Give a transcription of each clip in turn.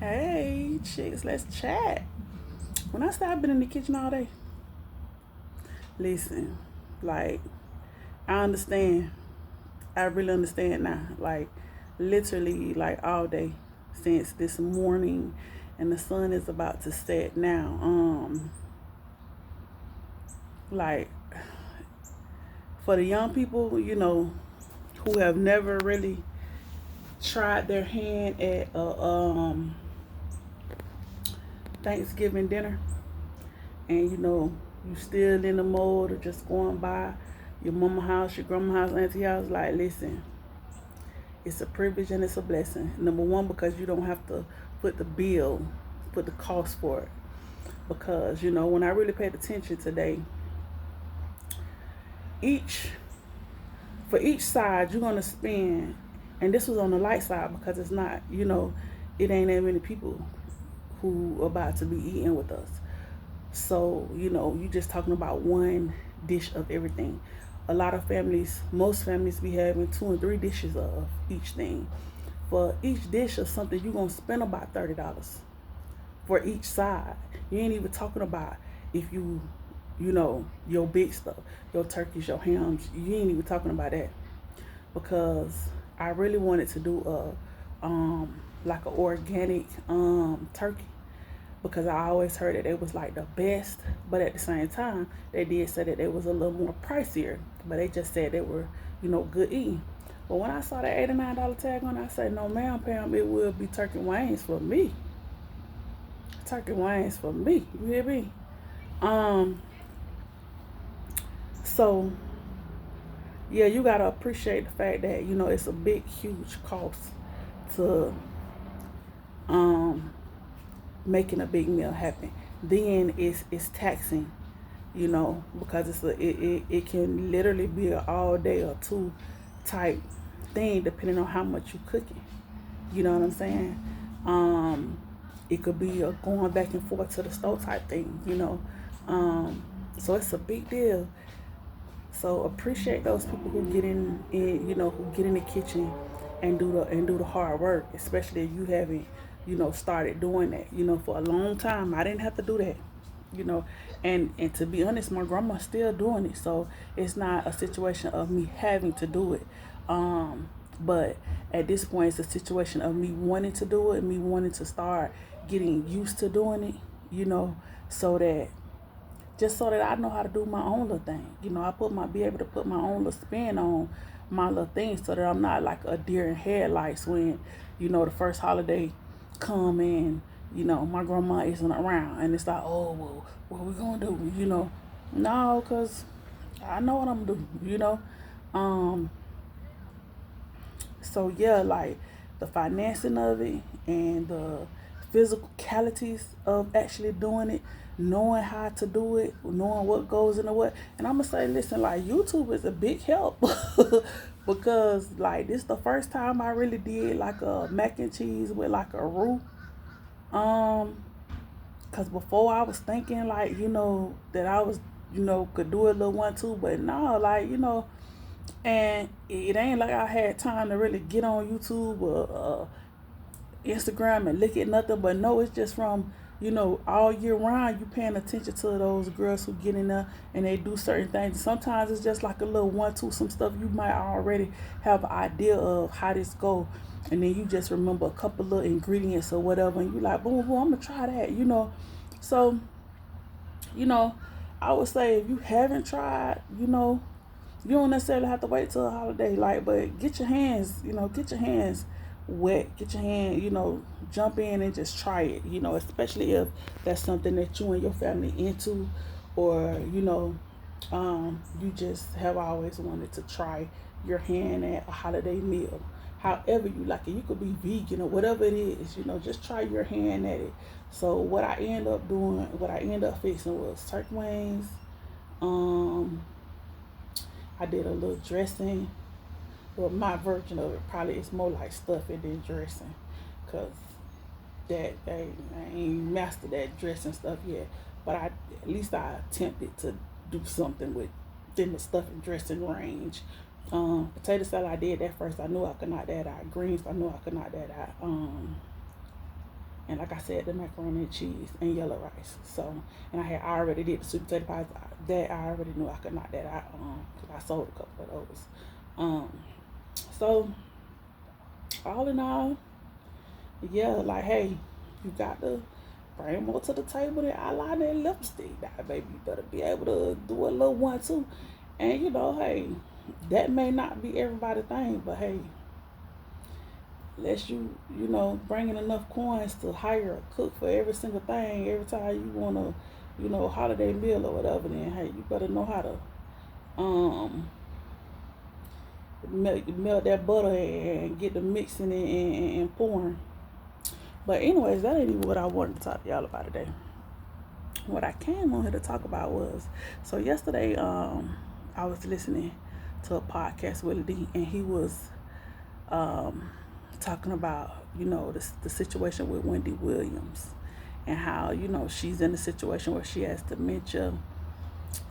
Hey, chicks, let's chat. When I say I've been in the kitchen all day, listen, like, I understand. I really understand now. Like, literally, like, all day since this morning, and the sun is about to set now. Like, for the young people, who have never really tried their hand at a Thanksgiving dinner, and you still in the mode of just going by your mama house, your grandma house, auntie house, like, listen, it's a privilege and it's a blessing. Number one, because you don't have to put the bill, put the cost for it. Because when I really paid attention today, each for each side you're gonna spend, and this was on the light side because it's not, it ain't that many people who are about to be eating with us. So, you just talking about one dish of everything. A lot of families, most families be having two and three dishes of each thing. For each dish of something, you're going to spend about $30 for each side. You ain't even talking about if your big stuff, your turkeys, your hams, you ain't even talking about that. Because I really wanted to do like an organic turkey, because I always heard that it was like the best, but at the same time, they did say that it was a little more pricier, but they just said they were, good eating. But when I saw that $89 tag on it, I said, no, ma'am, Pam, it will be turkey wings for me. Turkey wings for me. You hear me? Um, so yeah, you gotta appreciate the fact that it's a big, huge cost to um making a big meal happen. Then it's taxing, because it can literally be an all day or two type thing depending on how much you cooking. You know what I'm saying? It could be a going back and forth to the stove type thing. So it's a big deal. So appreciate those people who get who get in the kitchen and do the hard work, especially if you haven't, started doing that. For a long time I didn't have to do that. You know, and to be honest, my grandma's still doing it, so it's not a situation of me having to do it. But at this point, it's a situation of me wanting to do it, me wanting to start getting used to doing it. You know, so that just so that I know how to do my own little thing. I be able to put my own little spin on my little thing, so that I'm not like a deer in headlights when, the first holiday come and, my grandma isn't around, and it's like, oh, well, what we gonna do? No, cause I know what I'm doing. Um, so yeah, like the financing of it and the physicalities of actually doing it, knowing how to do it, knowing what goes into what. And I'm gonna say, listen, like YouTube is a big help because like this the first time I really did like a mac and cheese with like a roux. Um, Cause before I was thinking like that I was could do a little one too, but no, like and it ain't like I had time to really get on YouTube or Instagram and look at nothing. But no, it's just from all year round you paying attention to those girls who get in there and they do certain things. Sometimes it's just like a little one two, some stuff you might already have an idea of how this go, and then you just remember a couple little ingredients or whatever, and you like, boom boom, I'm gonna try that. So you know I would say, if you haven't tried, you don't necessarily have to wait till a holiday, like, but get your hands wet, get your hand, jump in and just try it, especially if that's something that you and your family into, or you just have always wanted to try your hand at a holiday meal. However you like it, you could be vegan or whatever it is, just try your hand at it. So what I ended up fixing was turkey wings. Um, I did a little dressing. Well, my version of it probably is more like stuffing than dressing, cause I ain't mastered that dressing stuff yet. But at least I attempted to do something within the stuffing dressing range. Potato salad, I did that first. I knew I could knock that out. Greens, I knew I could knock that out. And like I said, the macaroni and cheese and yellow rice. So, and I already did the sweet potato pies. That I already knew I could knock that out. Cause I sold a couple of those. So all in all, yeah, like hey, you got to bring more to the table than eyeliner and lipstick. Now, baby, you better be able to do a little one too. And hey, that may not be everybody's thing, but hey, unless bringing enough coins to hire a cook for every single thing every time you want to, holiday meal or whatever, then hey, you better know how to um melt that butter and get the mixing and pouring. But anyways, that ain't even what I wanted to talk to y'all about today. What I came on here to talk about was, so yesterday I was listening to a podcast with D, and he was talking about the situation with Wendy Williams, and how she's in a situation where she has dementia,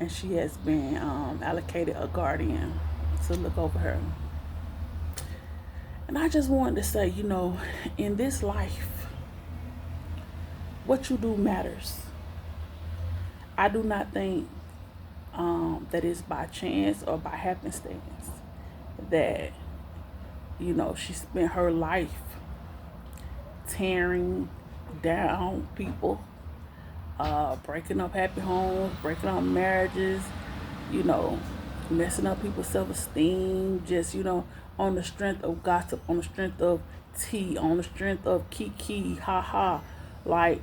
and she has been allocated a guardian to look over her. And I just wanted to say, in this life, what you do matters. I do not think that it's by chance or by happenstance that she spent her life tearing down people, breaking up happy homes, breaking up marriages, messing up people's self-esteem, just on the strength of gossip, on the strength of tea, on the strength of kiki, ha, like,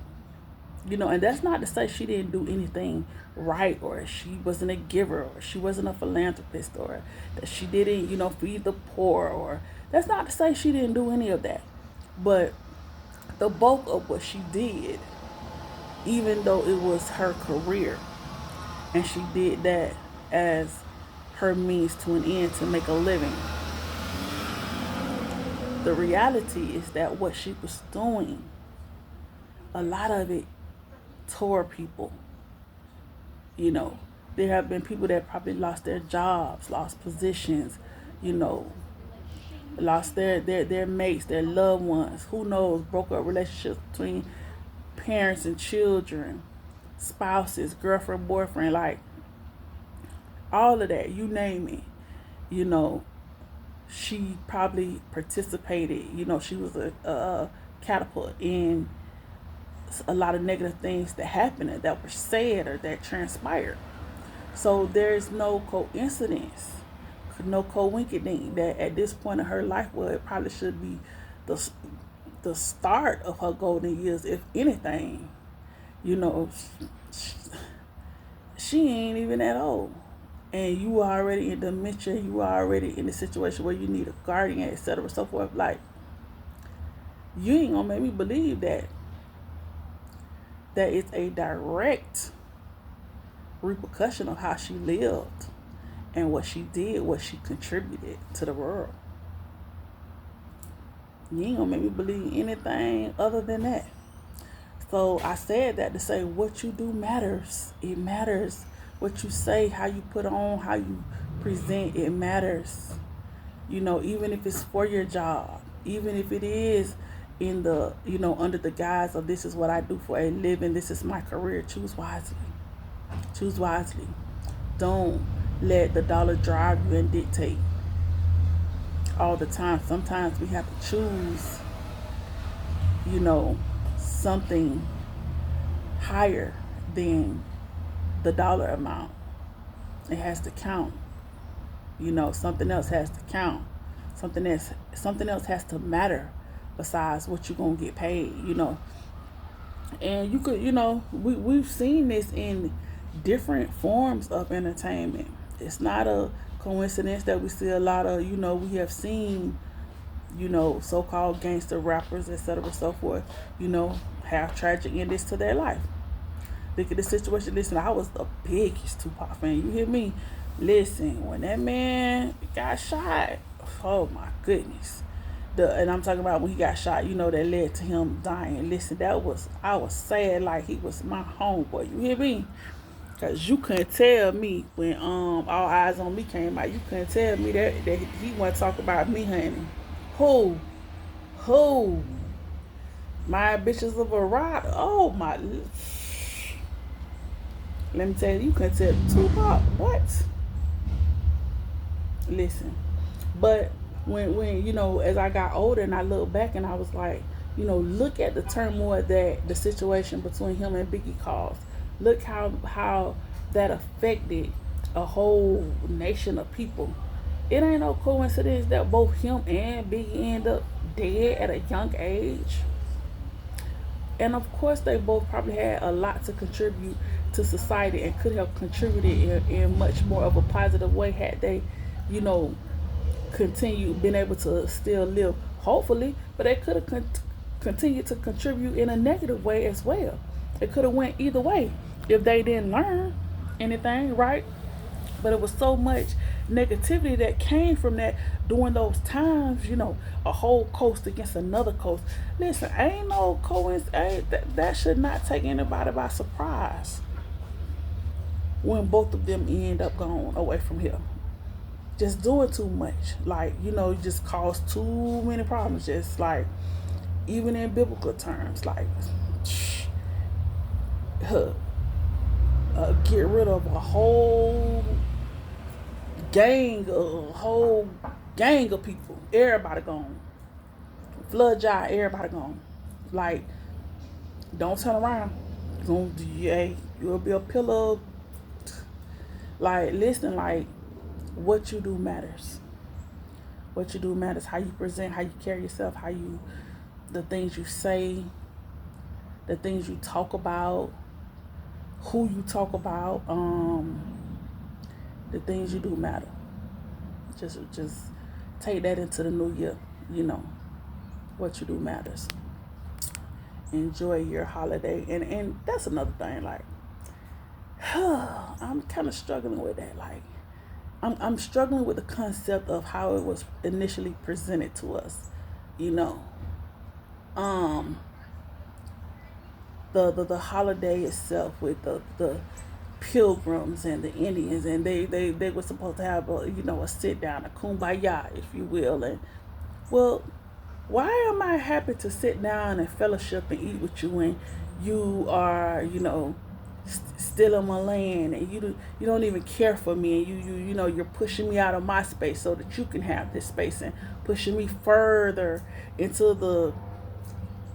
and that's not to say she didn't do anything right, or she wasn't a giver, or she wasn't a philanthropist, or that she didn't feed the poor, or that's not to say she didn't do any of that. But the bulk of what she did, even though it was her career, and she did that as her means to an end to make a living, the reality is that what she was doing, a lot of it tore people. There have been people that probably lost their jobs, lost positions, lost their mates, their loved ones, who knows, broke up relationships between parents and children, spouses, girlfriend, boyfriend, like all of that, you name it. She probably participated, she was a catapult in a lot of negative things that happened, that were said, or that transpired. So there's no coincidence, no coincidence that at this point in her life, well, it probably should be the start of her golden years, if anything. She ain't even that old, and you are already in dementia. You are already in a situation where you need a guardian, etc., so forth. Like, you ain't gonna make me believe that it's a direct repercussion of how she lived and what she did, what she contributed to the world. You ain't gonna make me believe anything other than that. So I said that to say what you do matters. It matters. What you say, how you put on, how you present, it matters. Even if it's for your job, even if it is in the, under the guise of this is what I do for a living, this is my career, choose wisely. Choose wisely. Don't let the dollar drive you and dictate all the time. Sometimes we have to choose, something higher than the dollar amount. It has to count. Something else has to count. Something else has to matter besides what you're gonna get paid. And you could, we've seen this in different forms of entertainment. It's not a coincidence that we see a lot of, we have seen, so-called gangster rappers, etc., so forth, have tragic endings to their life. Look at the situation. Listen, I was the biggest Tupac fan. You hear me? Listen, when that man got shot, oh my goodness. And I'm talking about when he got shot, that led to him dying. Listen, I was sad like he was my homeboy. You hear me? Because you couldn't tell me when All Eyes on Me came out, you couldn't tell me that he wasn't talking about me, honey. Who? My bitches of a ride. Oh my. Let me tell you, you can tell Tupac what. Listen, but when as I got older and I look back and I was like, look at the turmoil that the situation between him and Biggie caused. Look how that affected a whole nation of people. It ain't no coincidence that both him and Biggie end up dead at a young age. And of course, they both probably had a lot to contribute to society and could have contributed in much more of a positive way had they, you know, continued, been able to still live, hopefully, but they could have continued to contribute in a negative way as well. It could have went either way if they didn't learn anything, right? But it was so much negativity that came from that during those times, a whole coast against another coast. Listen, ain't no coincidence. That should not take anybody by surprise when both of them end up going away from here. Just doing too much. Like, you just cause too many problems. Just like, even in biblical terms, like, get rid of a whole gang of people. Everybody gone. Flood jive, everybody gone. Like, don't turn around. You'll be a pillar. Like, listen, like, what you do matters. What you do matters. How you present, how you carry yourself, the things you say, the things you talk about, who you talk about, the things you do matter. Just take that into the new year. What you do matters. Enjoy your holiday, and that's another thing. Like, I'm kind of struggling with that. Like, I'm struggling with the concept of how it was initially presented to us. Um, the holiday itself with the pilgrims and the Indians, and they were supposed to have a sit down, a kumbaya, if you will. And well, why am I happy to sit down and fellowship and eat with you, and you are still in my land, and you don't even care for me, and you're pushing me out of my space so that you can have this space, and pushing me further into the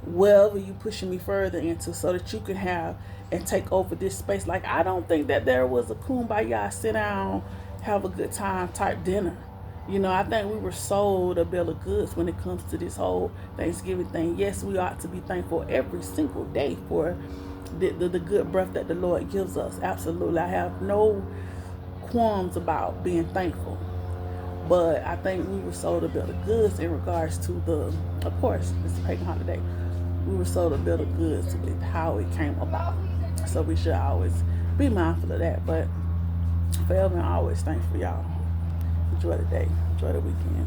wherever you pushing me further into so that you can have and take over this space. Like, I don't think that there was a kumbaya, sit down, have a good time type dinner. I think we were sold a bill of goods when it comes to this whole Thanksgiving thing. Yes, we ought to be thankful every single day for the good breath that the Lord gives us. Absolutely. I have no qualms about being thankful. But I think we were sold a bill of goods in regards to of course, it's a pagan holiday. We were sold a bill of goods with how it came about. So we should always be mindful of that. But forever and always thankful, y'all. Enjoy the day. Enjoy the weekend.